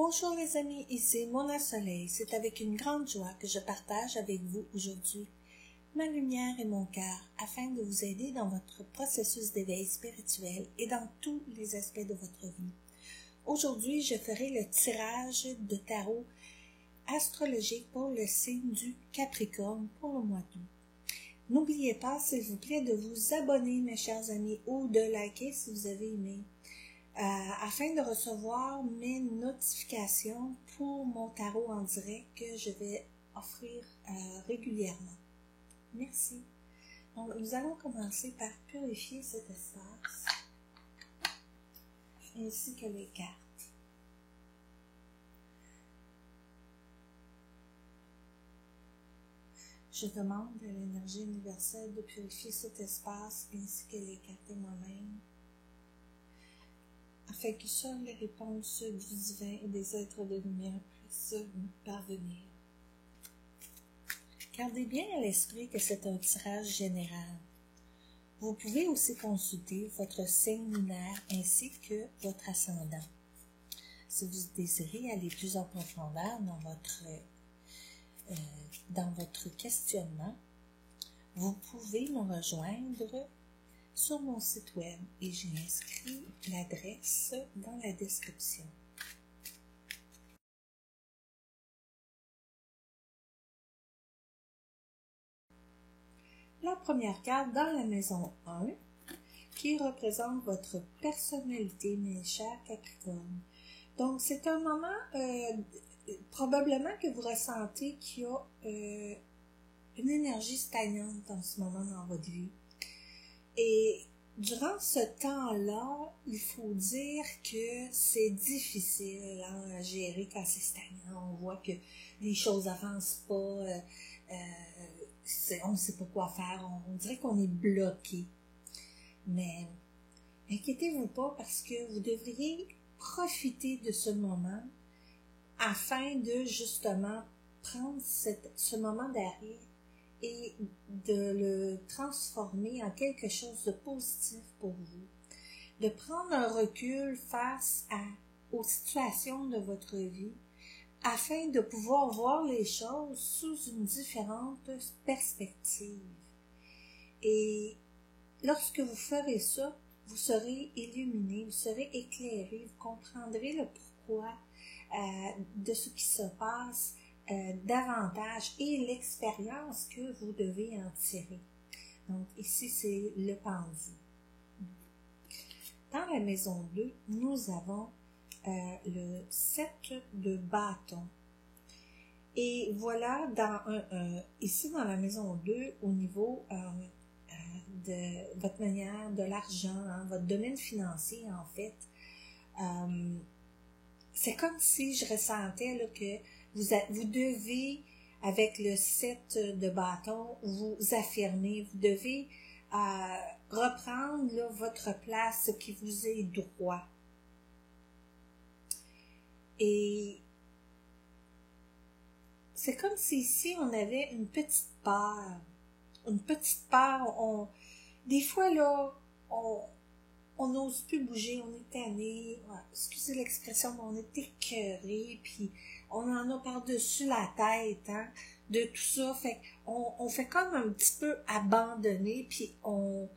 Bonjour les amis, ici Mona Soleil. C'est avec une grande joie que je partage avec vous aujourd'hui ma lumière et mon cœur afin de vous aider dans votre processus d'éveil spirituel et dans tous les aspects de votre vie. Aujourd'hui, je ferai le tirage de tarot astrologique pour le signe du Capricorne pour le mois d'août. N'oubliez pas, s'il vous plaît, de vous abonner, mes chers amis, ou de liker si vous avez aimé. Afin de recevoir mes notifications pour mon tarot en direct que je vais offrir régulièrement. Merci. Donc, nous allons commencer par purifier cet espace ainsi que les cartes. Je demande à l'énergie universelle de purifier cet espace ainsi que les cartes et moi-même, afin que seules les réponses du divin et des êtres de lumière puissent me parvenir. Gardez bien à l'esprit que c'est un tirage général. Vous pouvez aussi consulter votre signe lunaire ainsi que votre ascendant. Si vous désirez aller plus en profondeur dans votre questionnement, vous pouvez me rejoindre sur mon site web et j'ai inscrit l'adresse dans la description. La première carte dans la maison 1 qui représente votre personnalité, mes chers Capricornes. Donc, c'est un moment probablement que vous ressentez qu'il y a une énergie stagnante en ce moment dans votre vie. Et durant ce temps-là, il faut dire que c'est difficile à gérer quand c'est stagnant. On voit que les choses n'avancent pas, on ne sait pas quoi faire, on dirait qu'on est bloqué. Mais inquiétez-vous pas parce que vous devriez profiter de ce moment afin de justement prendre ce moment d'arrêt et de le transformer en quelque chose de positif pour vous. De prendre un recul face aux situations de votre vie afin de pouvoir voir les choses sous une différente perspective. Et lorsque vous ferez ça, vous serez illuminé, vous serez éclairé, vous comprendrez le pourquoi de ce qui se passe davantage et l'expérience que vous devez en tirer. Donc ici, c'est le pendu. Dans la maison 2, nous avons le 7 de bâton. Et voilà, ici dans la maison 2, au niveau de votre manière, de l'argent, votre domaine financier en fait, c'est comme si je ressentais là, que vous devez, avec le 7 de bâton, vous affirmer, vous devez reprendre là, votre place qui vous est droit. Et c'est comme si ici on avait une petite peur. Des fois là, on n'ose plus bouger, on est tanné, excusez l'expression, mais on est écœuré, puis on en a par-dessus la tête, de tout ça, fait on fait comme un petit peu abandonné, puis on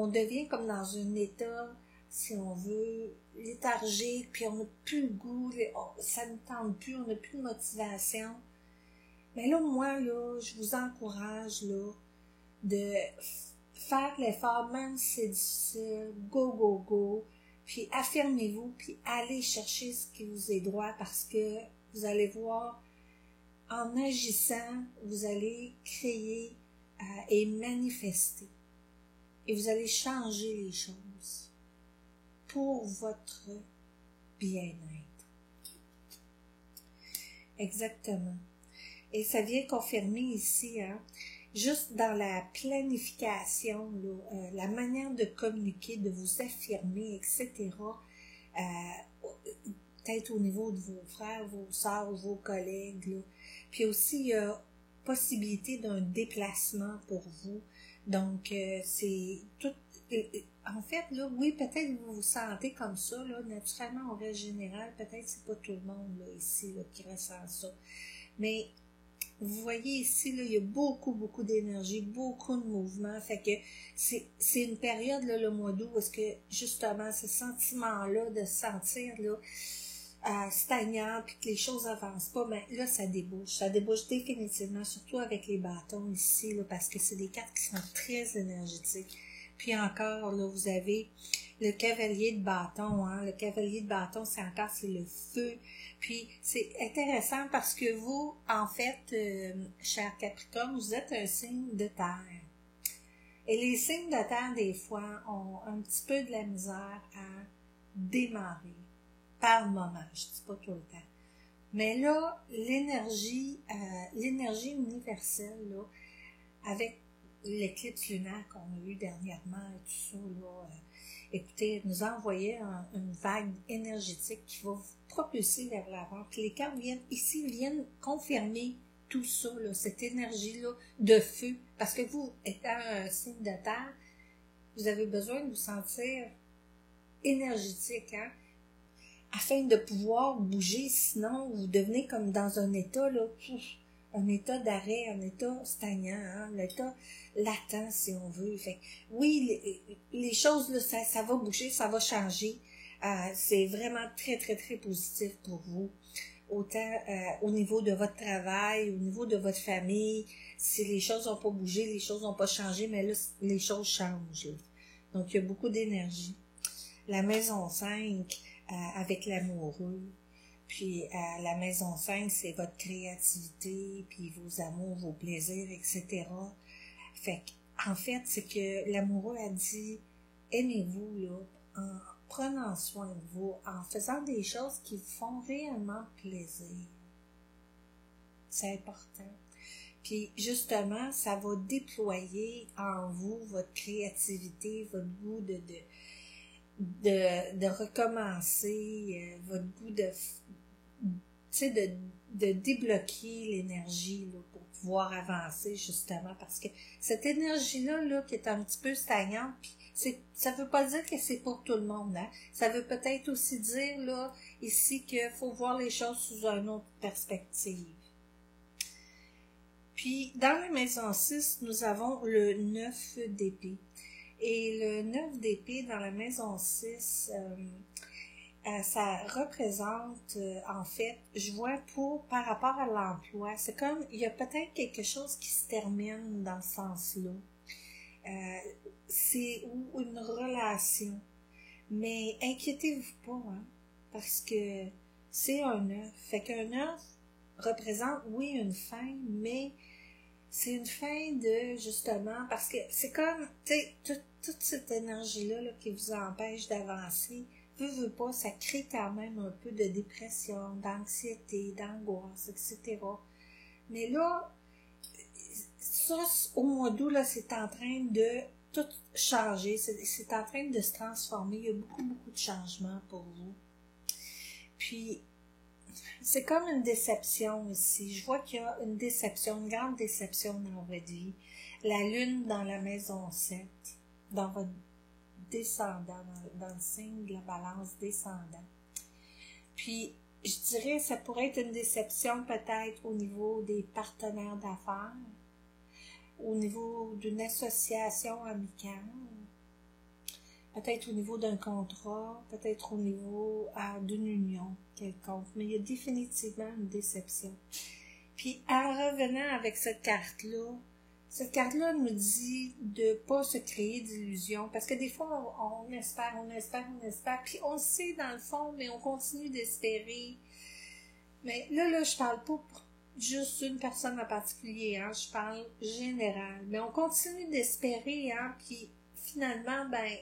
devient comme dans un état, si on veut, léthargique, puis on n'a plus le goût, ça ne tente plus, on n'a plus de motivation. Mais là, moi, là, je vous encourage, là, de faire l'effort, même si c'est difficile, go, puis affirmez-vous, puis allez chercher ce qui vous est droit, parce que vous allez voir, en agissant, vous allez créer et manifester. Et vous allez changer les choses pour votre bien-être. Exactement. Et ça vient confirmer ici, juste dans la planification, là, la manière de communiquer, de vous affirmer, etc., peut-être au niveau de vos frères, vos sœurs, vos collègues, là. Puis aussi, il y a possibilité d'un déplacement pour vous. Donc, c'est tout en fait, là, oui, peut-être vous vous sentez comme ça, là, naturellement, en règle générale, peut-être c'est pas tout le monde, là, ici, là, qui ressent ça. Mais, vous voyez ici, là, il y a beaucoup, beaucoup d'énergie, beaucoup de mouvement, fait que c'est une période, là, le mois d'août, où est-ce que, justement, ce sentiment-là, de se sentir, là, stagnant, puis que les choses avancent pas, ben là, ça débouche définitivement, surtout avec les bâtons ici, là, parce que c'est des cartes qui sont très énergétiques. Puis encore, là, vous avez le cavalier de bâton, hein, le cavalier de bâton, c'est le feu. Puis c'est intéressant parce que vous, en fait, cher Capricorne, vous êtes un signe de terre. Et les signes de terre, des fois, ont un petit peu de la misère à démarrer. Par moment, je dis pas tout le temps. Mais là, l'énergie universelle, là, avec l'éclipse lunaire qu'on a eu dernièrement et tout ça, là, écoutez, nous a envoyé une vague énergétique qui va vous propulser vers l'avant. Puis les cartes viennent confirmer tout ça, là, cette énergie-là de feu. Parce que vous, étant un signe de terre, vous avez besoin de vous sentir énergétique, hein? Afin de pouvoir bouger, sinon vous devenez comme dans un état, là, un état d'arrêt, un état stagnant, hein, un état latent, si on veut. Fait, oui, les choses, là, ça va bouger, ça va changer. C'est vraiment très, très, très positif pour vous. Autant au niveau de votre travail, au niveau de votre famille, si les choses n'ont pas bougé, les choses n'ont pas changé, mais là, les choses changent. Là. Donc, il y a beaucoup d'énergie. La maison 5, avec l'amoureux. Puis la maison 5, c'est votre créativité, puis vos amours, vos plaisirs, etc. Fait en fait, c'est que l'amoureux a dit, aimez-vous, là, en prenant soin de vous, en faisant des choses qui vous font réellement plaisir. C'est important. Puis justement, ça va déployer en vous votre créativité, votre goût de recommencer, votre goût de débloquer l'énergie là, pour pouvoir avancer justement parce que cette énergie-là là, qui est un petit peu stagnante, puis ça veut pas dire que c'est pour tout le monde, hein? Ça veut peut-être aussi dire là ici qu'il faut voir les choses sous une autre perspective. Puis dans la maison 6, nous avons le 9 d'épée. Et le 9 d'épée dans la maison 6, ça représente, en fait, je vois par rapport à l'emploi, c'est comme, il y a peut-être quelque chose qui se termine dans ce sens-là. C'est une relation. Mais inquiétez-vous pas, hein, parce que c'est un œuf. Fait qu'un œuf représente, oui, une fin, mais c'est une fin de, justement, parce que c'est comme, tu sais, toute cette énergie-là là, qui vous empêche d'avancer, veut pas, ça crée quand même un peu de dépression, d'anxiété, d'angoisse, etc. Mais là, ça, au mois d'août, là, c'est en train de tout changer, c'est en train de se transformer, il y a beaucoup, beaucoup de changements pour vous. Puis, c'est comme une déception ici. Je vois qu'il y a une déception, une grande déception dans votre vie. La lune dans la maison 7, dans votre descendant, dans le signe de la balance descendant. Puis, je dirais, ça pourrait être une déception peut-être au niveau des partenaires d'affaires, au niveau d'une association amicale, peut-être au niveau d'un contrat, peut-être au niveau d'une union quelconque, mais il y a définitivement une déception. Puis en revenant avec cette carte-là nous dit de pas se créer d'illusions, parce que des fois on espère, puis on sait dans le fond, mais on continue d'espérer. Mais là, je parle pas pour juste une personne en particulier, hein, je parle général. Mais on continue d'espérer, hein, puis finalement, ben,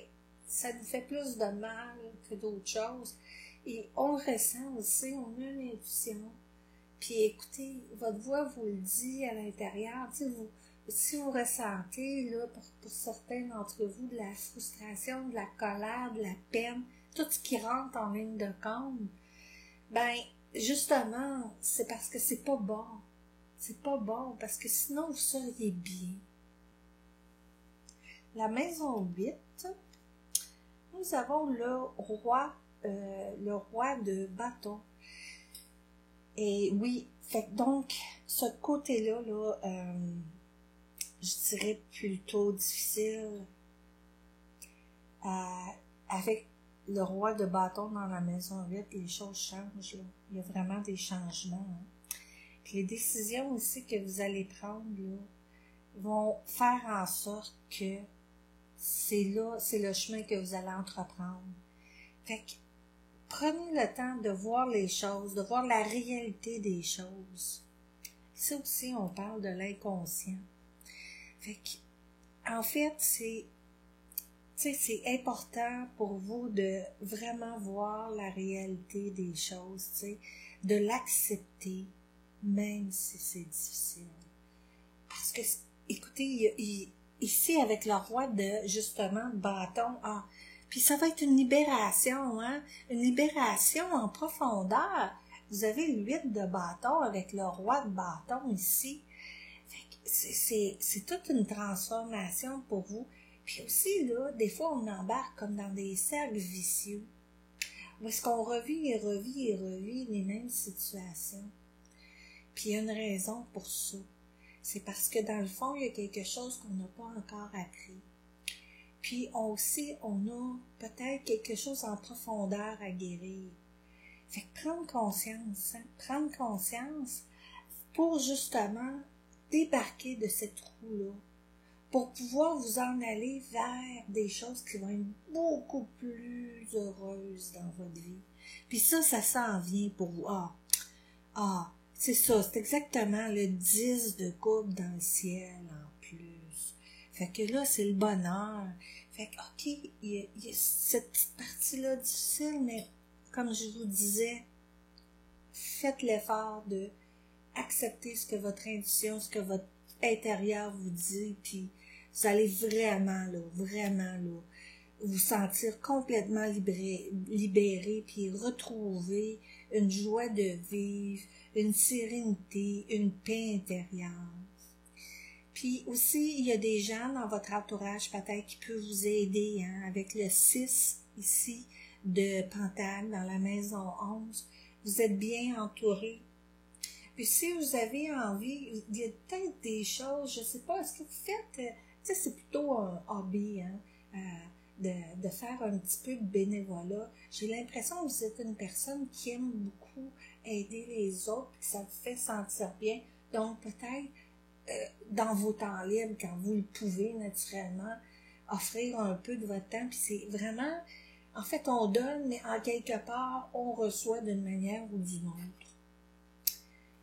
ça nous fait plus de mal que d'autres choses. Et on le ressent aussi, on a une intuition. Puis écoutez, votre voix vous le dit à l'intérieur, tu sais, si vous ressentez, là, pour certains d'entre vous, de la frustration, de la colère, de la peine, tout ce qui rentre en ligne de compte, ben, justement, c'est parce que c'est pas bon. C'est pas bon, parce que sinon vous seriez bien. La maison 8, nous avons le roi de bâton. Et oui, fait donc, ce côté-là, je dirais plutôt difficile avec le roi de bâton dans la maison 8, les choses changent, là. Il y a vraiment des changements. Hein. Puis les décisions aussi que vous allez prendre là, vont faire en sorte que c'est le chemin que vous allez entreprendre. Fait que prenez le temps de voir les choses, de voir la réalité des choses. Ça aussi, on parle de l'inconscient. Fait que, en fait, c'est important pour vous de vraiment voir la réalité des choses, de l'accepter, même si c'est difficile. Parce que, écoutez, ici, avec le roi de bâton, puis ça va être une libération, hein, une libération en profondeur. Vous avez le 8 de bâton avec le roi de bâton ici. C'est toute une transformation pour vous. Puis aussi, là, des fois, on embarque comme dans des cercles vicieux, où est-ce qu'on revit les mêmes situations. Puis il y a une raison pour ça. C'est parce que dans le fond, il y a quelque chose qu'on n'a pas encore appris. Puis on a peut-être quelque chose en profondeur à guérir. Fait que prendre conscience pour justement débarquer de cette trou-là, pour pouvoir vous en aller vers des choses qui vont être beaucoup plus heureuses dans votre vie. Puis ça s'en vient pour vous. C'est ça, c'est exactement le 10 de coupe dans le ciel en plus. Fait que là, c'est le bonheur. Fait que, OK, il y a cette petite partie-là difficile, mais comme je vous disais, faites l'effort de accepter ce que votre intuition, ce que votre intérieur vous dit, puis vous allez vraiment vous sentir complètement libéré, puis retrouver une joie de vivre, une sérénité, une paix intérieure. Puis aussi, il y a des gens dans votre entourage peut-être qui peuvent vous aider, hein, avec le 6 ici de Pentacle dans la maison 11. Vous êtes bien entouré. Puis si vous avez envie, il y a peut-être des choses, je sais pas, est-ce que vous faites, c'est plutôt un hobby, hein, de faire un petit peu de bénévolat. J'ai l'impression que vous êtes une personne qui aime beaucoup aider les autres, que ça vous fait sentir bien. Donc peut-être, dans vos temps libres, quand vous le pouvez naturellement, offrir un peu de votre temps, puis c'est vraiment, en fait, on donne, mais en quelque part, on reçoit d'une manière ou d'une autre.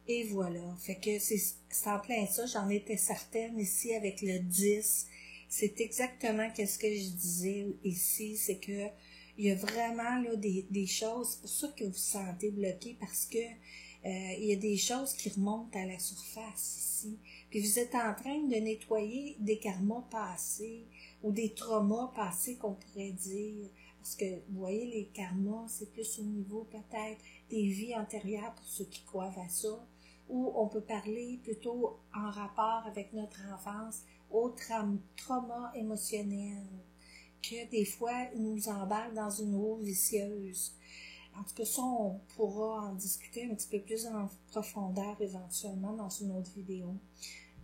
Et voilà, fait que c'est en plein ça, j'en étais certaine ici avec le 10. C'est exactement ce que je disais ici, c'est que il y a vraiment là des choses, c'est pour ça que vous vous sentez bloqué, parce que il y a des choses qui remontent à la surface ici. Puis vous êtes en train de nettoyer des karmas passés ou des traumas passés qu'on pourrait dire. Parce que, vous voyez, les karmas, c'est plus au niveau peut-être des vies antérieures pour ceux qui croient à ça. Ou on peut parler plutôt en rapport avec notre enfance au trauma émotionnel, que des fois nous embarque dans une roue vicieuse. En tout cas, ça, on pourra en discuter un petit peu plus en profondeur éventuellement dans une autre vidéo.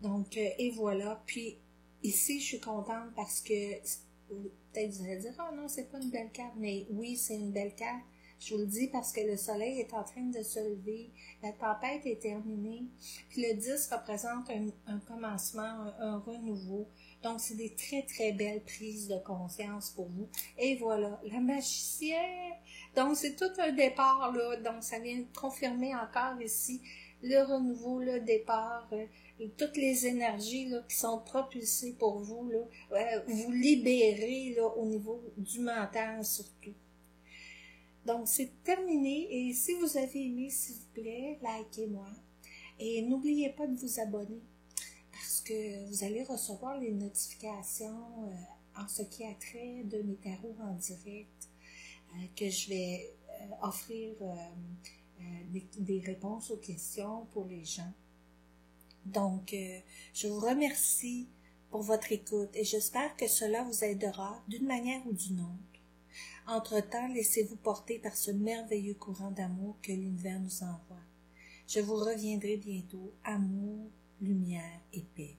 Donc, et voilà. Puis, ici, je suis contente parce que, peut-être vous allez dire, oh non, c'est pas une belle carte, mais oui, c'est une belle carte. Je vous le dis parce que le soleil est en train de se lever, la tempête est terminée, puis le 10 représente un commencement, un renouveau. Donc, c'est des très, très belles prises de conscience pour vous. Et voilà, la magicienne! Donc, c'est tout un départ, là. Donc, ça vient confirmer encore ici le renouveau, le départ, toutes les énergies là, qui sont propulsées pour vous, là, vous libérer là, au niveau du mental surtout. Donc, c'est terminé. Et si vous avez aimé, s'il vous plaît, likez-moi. Et n'oubliez pas de vous abonner parce que vous allez recevoir les notifications en ce qui a trait de mes tarots en direct que je vais offrir des réponses aux questions pour les gens. Donc, je vous remercie pour votre écoute et j'espère que cela vous aidera d'une manière ou d'une autre. Entre-temps, laissez-vous porter par ce merveilleux courant d'amour que l'univers nous envoie. Je vous reviendrai bientôt. Amour, lumière et paix.